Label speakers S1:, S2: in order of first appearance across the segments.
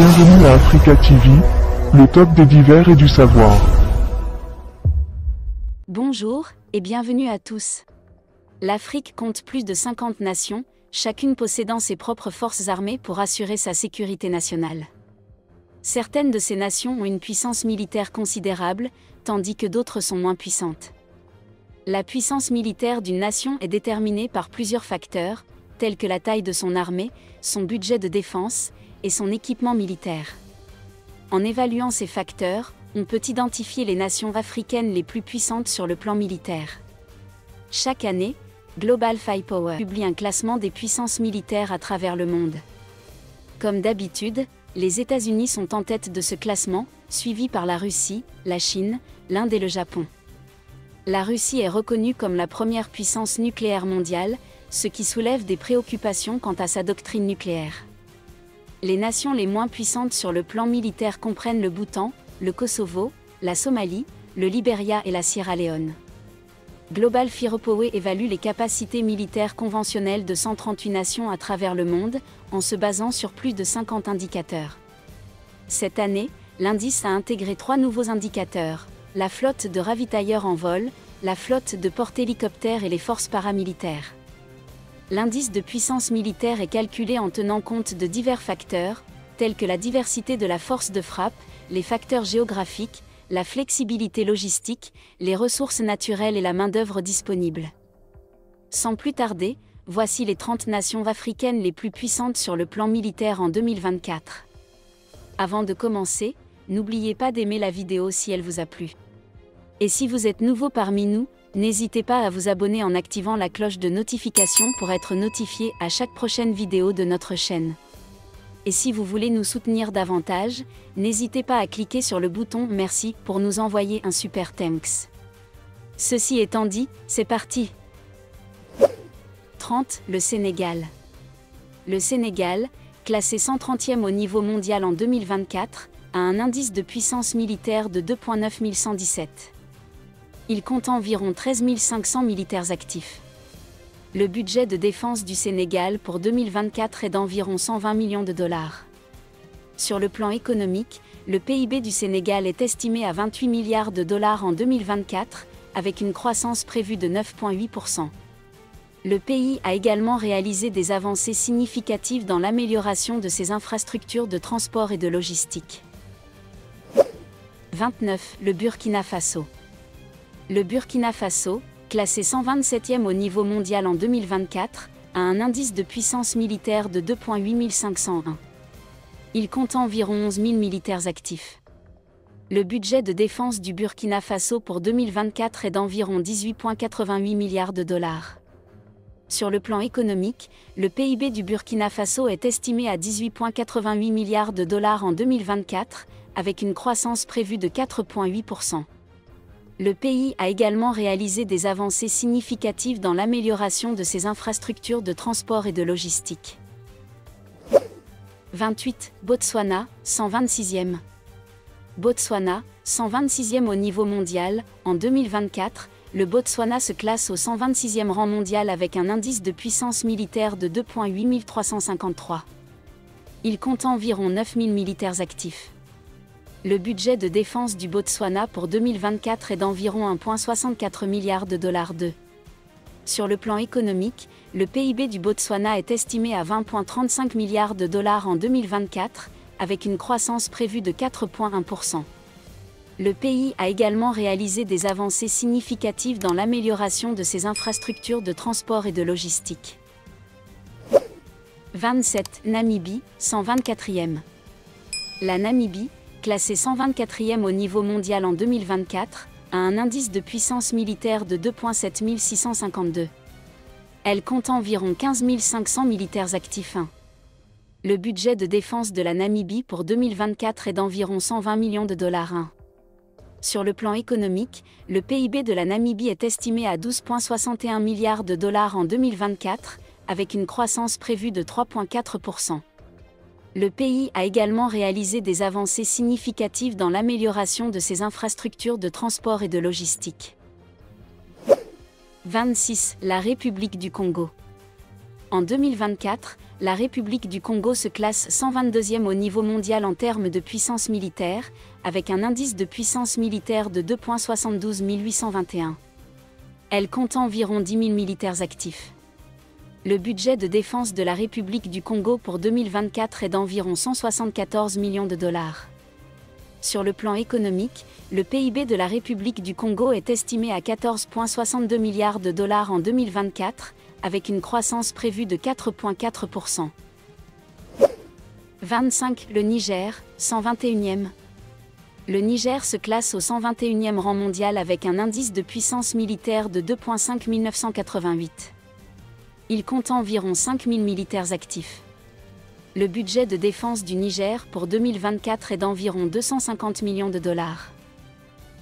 S1: Bienvenue à Africa TV, le top des divers et du savoir.
S2: Bonjour, et bienvenue à tous. L'Afrique compte plus de 50 nations, chacune possédant ses propres forces armées pour assurer sa sécurité nationale. Certaines de ces nations ont une puissance militaire considérable, tandis que d'autres sont moins puissantes. La puissance militaire d'une nation est déterminée par plusieurs facteurs, tels que la taille de son armée, son budget de défense, et son équipement militaire. En évaluant ces facteurs, on peut identifier les nations africaines les plus puissantes sur le plan militaire. Chaque année, Global Firepower publie un classement des puissances militaires à travers le monde. Comme d'habitude, les États-Unis sont en tête de ce classement, suivis par la Russie, la Chine, l'Inde et le Japon. La Russie est reconnue comme la première puissance nucléaire mondiale, ce qui soulève des préoccupations quant à sa doctrine nucléaire. Les nations les moins puissantes sur le plan militaire comprennent le Bhoutan, le Kosovo, la Somalie, le Liberia et la Sierra Leone. Global Firepower évalue les capacités militaires conventionnelles de 138 nations à travers le monde, en se basant sur plus de 50 indicateurs. Cette année, l'indice a intégré 3 nouveaux indicateurs, la flotte de ravitailleurs en vol, la flotte de porte-hélicoptères et les forces paramilitaires. L'indice de puissance militaire est calculé en tenant compte de divers facteurs, tels que la diversité de la force de frappe, les facteurs géographiques, la flexibilité logistique, les ressources naturelles et la main-d'œuvre disponible. Sans plus tarder, voici les 30 nations africaines les plus puissantes sur le plan militaire en 2024. Avant de commencer, n'oubliez pas d'aimer la vidéo si elle vous a plu. Et si vous êtes nouveau parmi nous, n'hésitez pas à vous abonner en activant la cloche de notification pour être notifié à chaque prochaine vidéo de notre chaîne. Et si vous voulez nous soutenir davantage, n'hésitez pas à cliquer sur le bouton « Merci » pour nous envoyer un super thanks. Ceci étant dit, c'est parti. 30. Le Sénégal. Le Sénégal, classé 130e au niveau mondial en 2024, a un indice de puissance militaire de 2,9117. Il compte environ 13 500 militaires actifs. Le budget de défense du Sénégal pour 2024 est d'environ 120 millions de dollars. Sur le plan économique, le PIB du Sénégal est estimé à 28 milliards de dollars en 2024, avec une croissance prévue de 9,8%. Le pays a également réalisé des avancées significatives dans l'amélioration de ses infrastructures de transport et de logistique. 29. Le Burkina Faso. Le Burkina Faso, classé 127e au niveau mondial en 2024, a un indice de puissance militaire de 2,8501. Il compte environ 11 000 militaires actifs. Le budget de défense du Burkina Faso pour 2024 est d'environ 18,88 milliards de dollars. Sur le plan économique, le PIB du Burkina Faso est estimé à 18,88 milliards de dollars en 2024, avec une croissance prévue de 4,8%. Le pays a également réalisé des avancées significatives dans l'amélioration de ses infrastructures de transport et de logistique. 28. Botswana, 126e. Botswana, 126e au niveau mondial, en 2024, le Botswana se classe au 126e rang mondial avec un indice de puissance militaire de 2,8353. Il compte environ 9000 militaires actifs. Le budget de défense du Botswana pour 2024 est d'environ 1,64 milliard de dollars. Sur le plan économique, le PIB du Botswana est estimé à 20,35 milliards de dollars en 2024, avec une croissance prévue de 4,1%. Le pays a également réalisé des avancées significatives dans l'amélioration de ses infrastructures de transport et de logistique. 27. Namibie, 124e. La Namibie, classé 124e au niveau mondial en 2024, a un indice de puissance militaire de 2,7652. Elle compte environ 15 500 militaires actifs. Le budget de défense de la Namibie pour 2024 est d'environ 120 millions de dollars. Sur le plan économique, le PIB de la Namibie est estimé à 12,61 milliards de dollars en 2024, avec une croissance prévue de 3,4%. Le pays a également réalisé des avancées significatives dans l'amélioration de ses infrastructures de transport et de logistique. 26. La République du Congo. En 2024, la République du Congo se classe 122e au niveau mondial en termes de puissance militaire, avec un indice de puissance militaire de 2,72 821. Elle compte environ 10 000 militaires actifs. Le budget de défense de la République du Congo pour 2024 est d'environ 174 millions de dollars. Sur le plan économique, le PIB de la République du Congo est estimé à 14,62 milliards de dollars en 2024, avec une croissance prévue de 4,4%. 25. Le Niger, 121e. Le Niger se classe au 121e rang mondial avec un indice de puissance militaire de 2,5 988. Il compte environ 5 000 militaires actifs. Le budget de défense du Niger pour 2024 est d'environ 250 millions de dollars.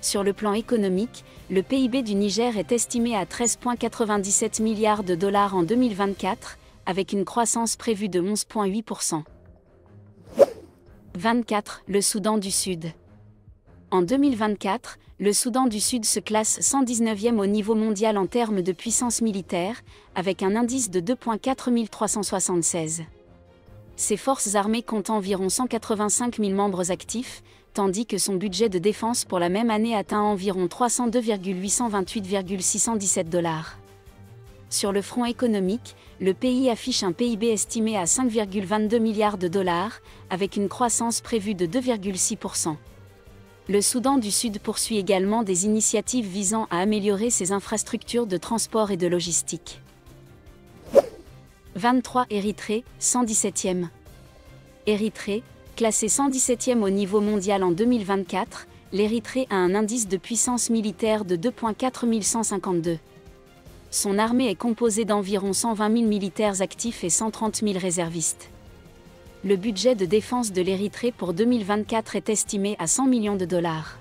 S2: Sur le plan économique, le PIB du Niger est estimé à 13,97 milliards de dollars en 2024, avec une croissance prévue de 11,8%. 24. Le Soudan du Sud. En 2024, le Soudan du Sud se classe 119e au niveau mondial en termes de puissance militaire, avec un indice de 2,4 376. Ses forces armées comptent environ 185 000 membres actifs, tandis que son budget de défense pour la même année atteint environ 302,828,617 dollars. Sur le front économique, le pays affiche un PIB estimé à 5,22 milliards de dollars, avec une croissance prévue de 2,6%. Le Soudan du Sud poursuit également des initiatives visant à améliorer ses infrastructures de transport et de logistique. 23. Érythrée, 117e. Érythrée, classée 117e au niveau mondial en 2024, l'Érythrée a un indice de puissance militaire de 2,4152. Son armée est composée d'environ 120 000 militaires actifs et 130 000 réservistes. Le budget de défense de l'Érythrée pour 2024 est estimé à 100 millions de dollars.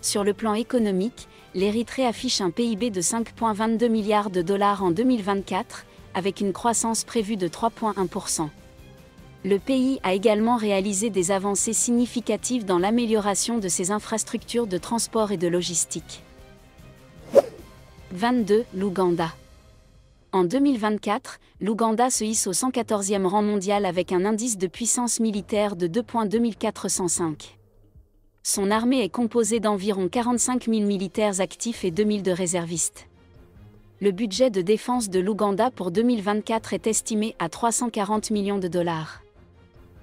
S2: Sur le plan économique, l'Érythrée affiche un PIB de 5,22 milliards de dollars en 2024, avec une croissance prévue de 3,1%. Le pays a également réalisé des avancées significatives dans l'amélioration de ses infrastructures de transport et de logistique. 22. L'Ouganda. En 2024, l'Ouganda se hisse au 114e rang mondial avec un indice de puissance militaire de 2,2405. Son armée est composée d'environ 45 000 militaires actifs et 2 000 de réservistes. Le budget de défense de l'Ouganda pour 2024 est estimé à 340 millions de dollars.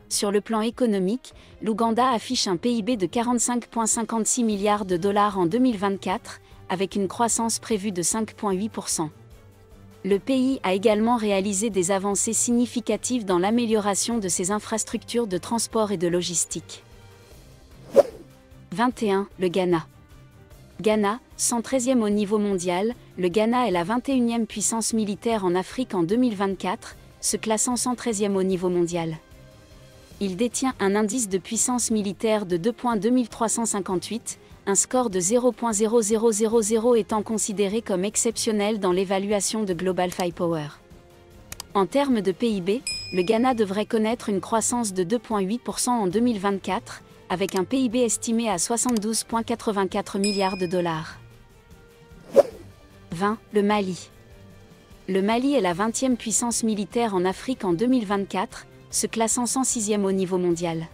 S2: Sur le plan économique, l'Ouganda affiche un PIB de 45,56 milliards de dollars en 2024, avec une croissance prévue de 5,8%. Le pays a également réalisé des avancées significatives dans l'amélioration de ses infrastructures de transport et de logistique. 21. Le Ghana. Ghana, 113e au niveau mondial, le Ghana est la 21e puissance militaire en Afrique en 2024, se classant 113e au niveau mondial. Il détient un indice de puissance militaire de 2,2358, un score de 0,0000 étant considéré comme exceptionnel dans l'évaluation de Global Firepower. En termes de PIB, le Ghana devrait connaître une croissance de 2,8% en 2024, avec un PIB estimé à 72,84 milliards de dollars. 20. Le Mali. Le Mali est la 20e puissance militaire en Afrique en 2024, se classant 106e au niveau mondial.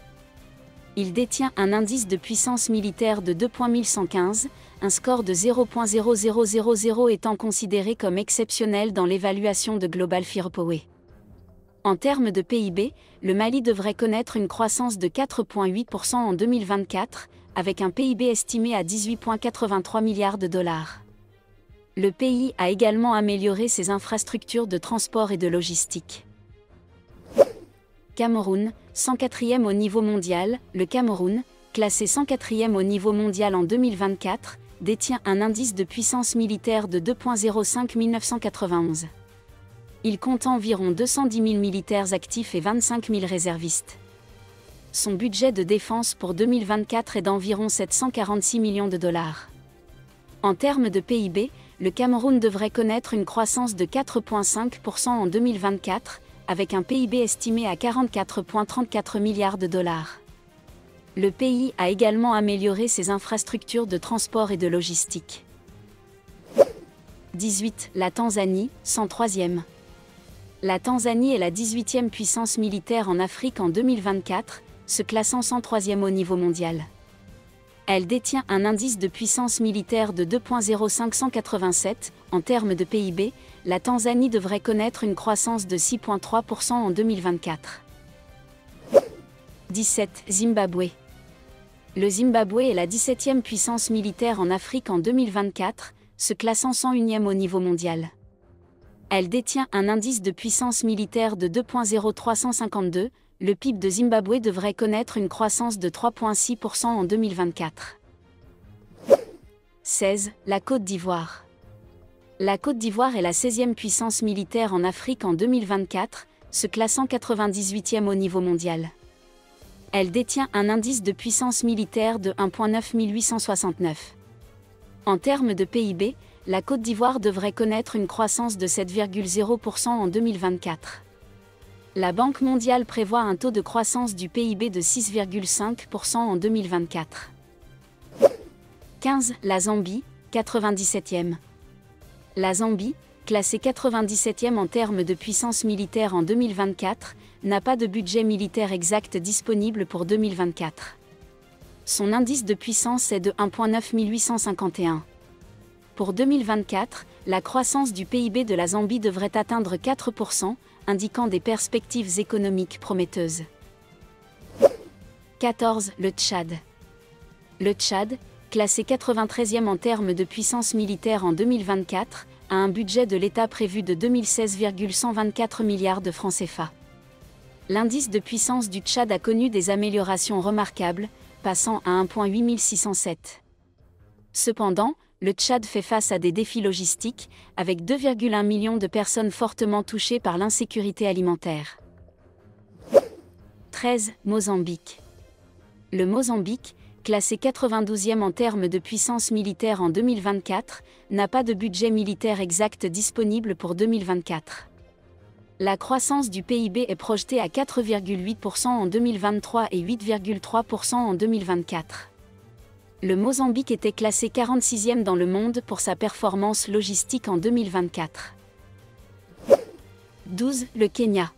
S2: Il détient un indice de puissance militaire de 2,1115, un score de 0,0000 étant considéré comme exceptionnel dans l'évaluation de Global Firepower. En termes de PIB, le Mali devrait connaître une croissance de 4,8% en 2024, avec un PIB estimé à 18,83 milliards de dollars. Le pays a également amélioré ses infrastructures de transport et de logistique. Cameroun, 104e au niveau mondial, le Cameroun, classé 104e au niveau mondial en 2024, détient un indice de puissance militaire de 2,05 991. Il compte environ 210 000 militaires actifs et 25 000 réservistes. Son budget de défense pour 2024 est d'environ 746 millions de dollars. En termes de PIB, le Cameroun devrait connaître une croissance de 4,5% en 2024, avec un PIB estimé à 44,34 milliards de dollars. Le pays a également amélioré ses infrastructures de transport et de logistique. 18. La Tanzanie, 103e. La Tanzanie est la 18e puissance militaire en Afrique en 2024, se classant 103e au niveau mondial. Elle détient un indice de puissance militaire de 2,0587. En termes de PIB, la Tanzanie devrait connaître une croissance de 6,3% en 2024. 17. Zimbabwe. Le Zimbabwe est la 17e puissance militaire en Afrique en 2024, se classant 101e au niveau mondial. Elle détient un indice de puissance militaire de 2,0352. Le PIB de Zimbabwe devrait connaître une croissance de 3,6% en 2024. 16. La Côte d'Ivoire. La Côte d'Ivoire est la 16e puissance militaire en Afrique en 2024, se classant 98e au niveau mondial. Elle détient un indice de puissance militaire de 1,9869. En termes de PIB, la Côte d'Ivoire devrait connaître une croissance de 7,0% en 2024. La Banque mondiale prévoit un taux de croissance du PIB de 6,5% en 2024. 15. La Zambie, 97e. La Zambie, classée 97e en termes de puissance militaire en 2024, n'a pas de budget militaire exact disponible pour 2024. Son indice de puissance est de 1,9851. Pour 2024, la croissance du PIB de la Zambie devrait atteindre 4%, indiquant des perspectives économiques prometteuses. 14. Le Tchad. Le Tchad, classé 93e en termes de puissance militaire en 2024, a un budget de l'État prévu de 2016,124 milliards de francs CFA. L'indice de puissance du Tchad a connu des améliorations remarquables, passant à 1,8607. Cependant, le Tchad fait face à des défis logistiques, avec 2,1 millions de personnes fortement touchées par l'insécurité alimentaire. 13. Mozambique. Le Mozambique, classé 92e en termes de puissance militaire en 2024, n'a pas de budget militaire exact disponible pour 2024. La croissance du PIB est projetée à 4,8% en 2023 et 8,3% en 2024. Le Mozambique était classé 46e dans le monde pour sa performance logistique en 2024. 12. Le Kenya.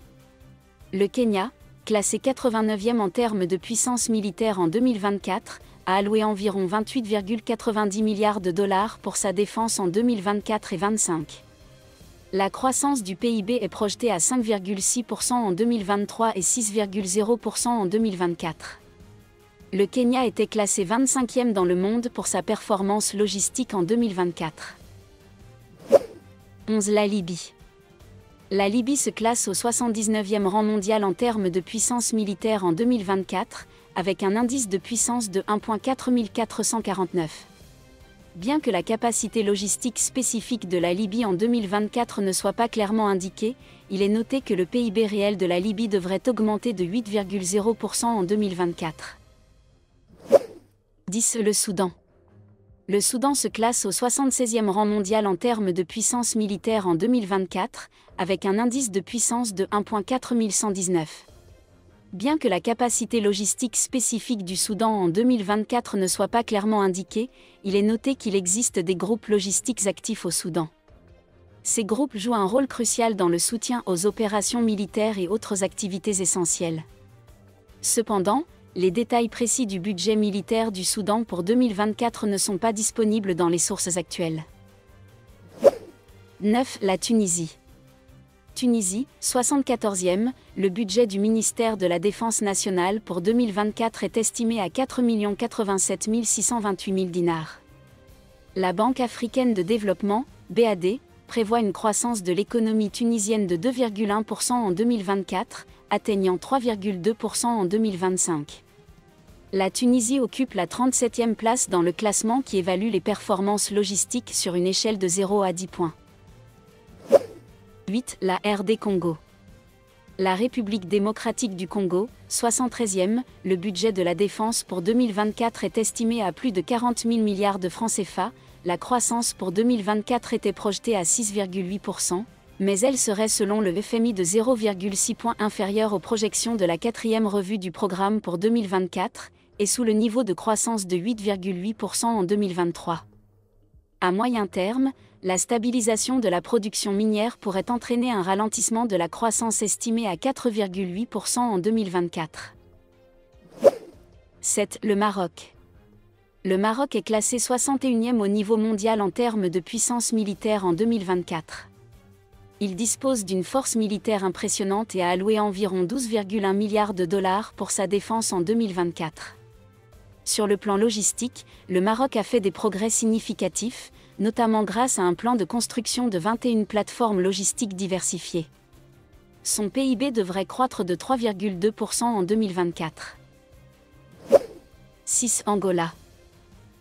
S2: Le Kenya, classé 89e en termes de puissance militaire en 2024, a alloué environ 28,90 milliards de dollars pour sa défense en 2024 et 2025. La croissance du PIB est projetée à 5,6% en 2023 et 6,0% en 2024. Le Kenya était classé 25e dans le monde pour sa performance logistique en 2024. 11. La Libye. La Libye se classe au 79e rang mondial en termes de puissance militaire en 2024, avec un indice de puissance de 1,4449. Bien que la capacité logistique spécifique de la Libye en 2024 ne soit pas clairement indiquée, il est noté que le PIB réel de la Libye devrait augmenter de 8,0% en 2024. 10. Le Soudan. Le Soudan se classe au 76e rang mondial en termes de puissance militaire en 2024, avec un indice de puissance de 1,4119. Bien que la capacité logistique spécifique du Soudan en 2024 ne soit pas clairement indiquée, il est noté qu'il existe des groupes logistiques actifs au Soudan. Ces groupes jouent un rôle crucial dans le soutien aux opérations militaires et autres activités essentielles. Cependant, les détails précis du budget militaire du Soudan pour 2024 ne sont pas disponibles dans les sources actuelles. 9. La Tunisie. Tunisie, 74e, le budget du ministère de la Défense nationale pour 2024 est estimé à 4 087 628 000 dinars. La Banque africaine de développement, BAD, prévoit une croissance de l'économie tunisienne de 2,1% en 2024, atteignant 3,2% en 2025. La Tunisie occupe la 37e place dans le classement qui évalue les performances logistiques sur une échelle de 0 à 10 points. 8. La RD Congo. La République démocratique du Congo, 73e, le budget de la défense pour 2024 est estimé à plus de 40 000 milliards de francs CFA, la croissance pour 2024 était projetée à 6,8%, mais elle serait selon le FMI de 0,6 points inférieure aux projections de la 4e revue du programme pour 2024, et sous le niveau de croissance de 8,8% en 2023. À moyen terme, la stabilisation de la production minière pourrait entraîner un ralentissement de la croissance estimée à 4,8% en 2024. 7. Le Maroc. Le Maroc est classé 61e au niveau mondial en termes de puissance militaire en 2024. Il dispose d'une force militaire impressionnante et a alloué environ 12,1 milliards de dollars pour sa défense en 2024. Sur le plan logistique, le Maroc a fait des progrès significatifs, notamment grâce à un plan de construction de 21 plateformes logistiques diversifiées. Son PIB devrait croître de 3,2% en 2024. 6. Angola.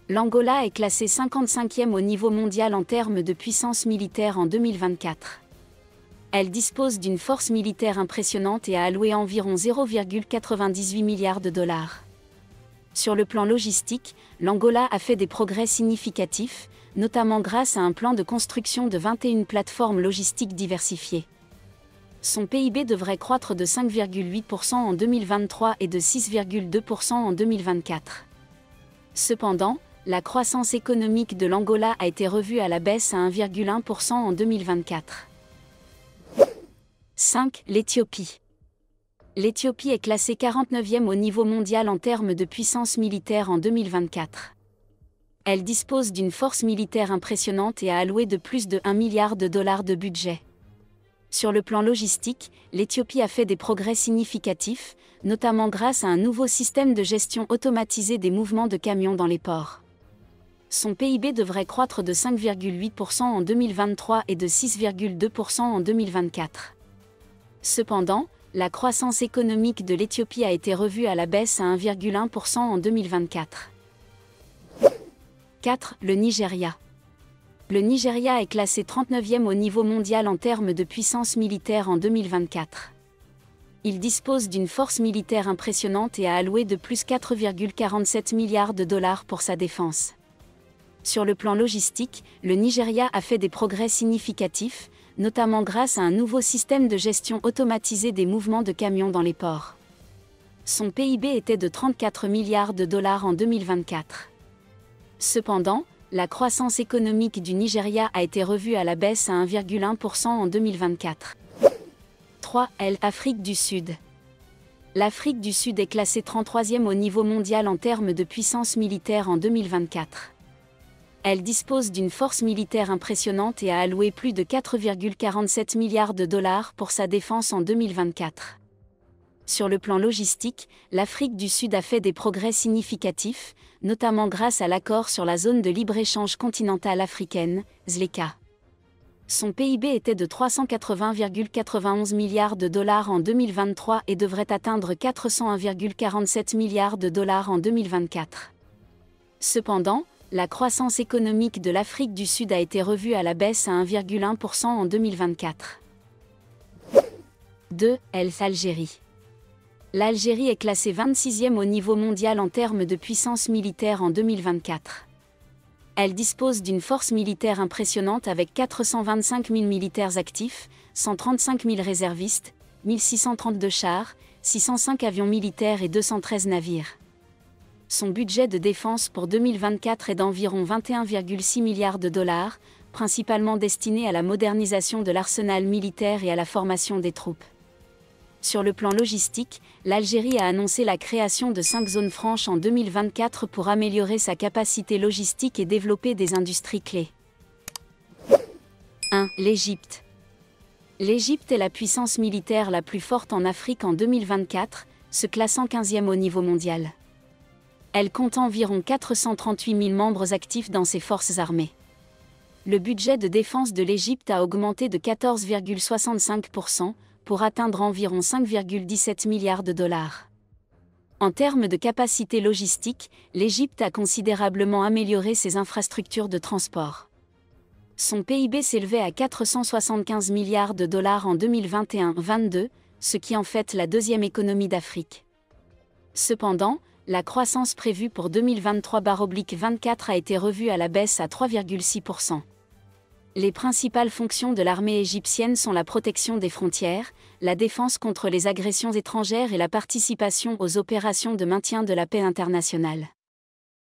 S2: L'Angola est classée 55e au niveau mondial en termes de puissance militaire en 2024. Elle dispose d'une force militaire impressionnante et a alloué environ 0,98 milliards de dollars. Sur le plan logistique, l'Angola a fait des progrès significatifs, notamment grâce à un plan de construction de 21 plateformes logistiques diversifiées. Son PIB devrait croître de 5,8% en 2023 et de 6,2% en 2024. Cependant, la croissance économique de l'Angola a été revue à la baisse à 1,1% en 2024. 5. L'Éthiopie. L'Éthiopie est classée 49e au niveau mondial en termes de puissance militaire en 2024. Elle dispose d'une force militaire impressionnante et a alloué de plus de 1 milliard de dollars de budget. Sur le plan logistique, l'Éthiopie a fait des progrès significatifs, notamment grâce à un nouveau système de gestion automatisée des mouvements de camions dans les ports. Son PIB devrait croître de 5,8% en 2023 et de 6,2% en 2024. Cependant, la croissance économique de l'Éthiopie a été revue à la baisse à 1,1% en 2024. 4. Le Nigeria. Le Nigeria est classé 39e au niveau mondial en termes de puissance militaire en 2024. Il dispose d'une force militaire impressionnante et a alloué de plus 4,47 milliards de dollars pour sa défense. Sur le plan logistique, le Nigeria a fait des progrès significatifs, notamment grâce à un nouveau système de gestion automatisée des mouvements de camions dans les ports. Son PIB était de 34 milliards de dollars en 2024. Cependant, la croissance économique du Nigeria a été revue à la baisse à 1,1% en 2024. 3. Afrique du Sud. L'Afrique du Sud est classée 33e au niveau mondial en termes de puissance militaire en 2024. Elle dispose d'une force militaire impressionnante et a alloué plus de 4,47 milliards de dollars pour sa défense en 2024. Sur le plan logistique, l'Afrique du Sud a fait des progrès significatifs, notamment grâce à l'accord sur la zone de libre-échange continentale africaine, ZLECA. Son PIB était de 380,91 milliards de dollars en 2023 et devrait atteindre 401,47 milliards de dollars en 2024. Cependant, la croissance économique de l'Afrique du Sud a été revue à la baisse à 1,1% en 2024. 2. Algérie. L'Algérie est classée 26e au niveau mondial en termes de puissance militaire en 2024. Elle dispose d'une force militaire impressionnante avec 425 000 militaires actifs, 135 000 réservistes, 1632 chars, 605 avions militaires et 213 navires. Son budget de défense pour 2024 est d'environ 21,6 milliards de dollars, principalement destiné à la modernisation de l'arsenal militaire et à la formation des troupes. Sur le plan logistique, l'Algérie a annoncé la création de 5 zones franches en 2024 pour améliorer sa capacité logistique et développer des industries clés. 1. L'Égypte. L'Égypte est la puissance militaire la plus forte en Afrique en 2024, se classant 15e au niveau mondial. Elle compte environ 438 000 membres actifs dans ses forces armées. Le budget de défense de l'Égypte a augmenté de 14,65%, pour atteindre environ 5,17 milliards de dollars. En termes de capacité logistique, l'Égypte a considérablement amélioré ses infrastructures de transport. Son PIB s'élevait à 475 milliards de dollars en 2021-22, ce qui en fait la deuxième économie d'Afrique. Cependant, la croissance prévue pour 2023-24 a été revue à la baisse à 3,6%. Les principales fonctions de l'armée égyptienne sont la protection des frontières, la défense contre les agressions étrangères et la participation aux opérations de maintien de la paix internationale.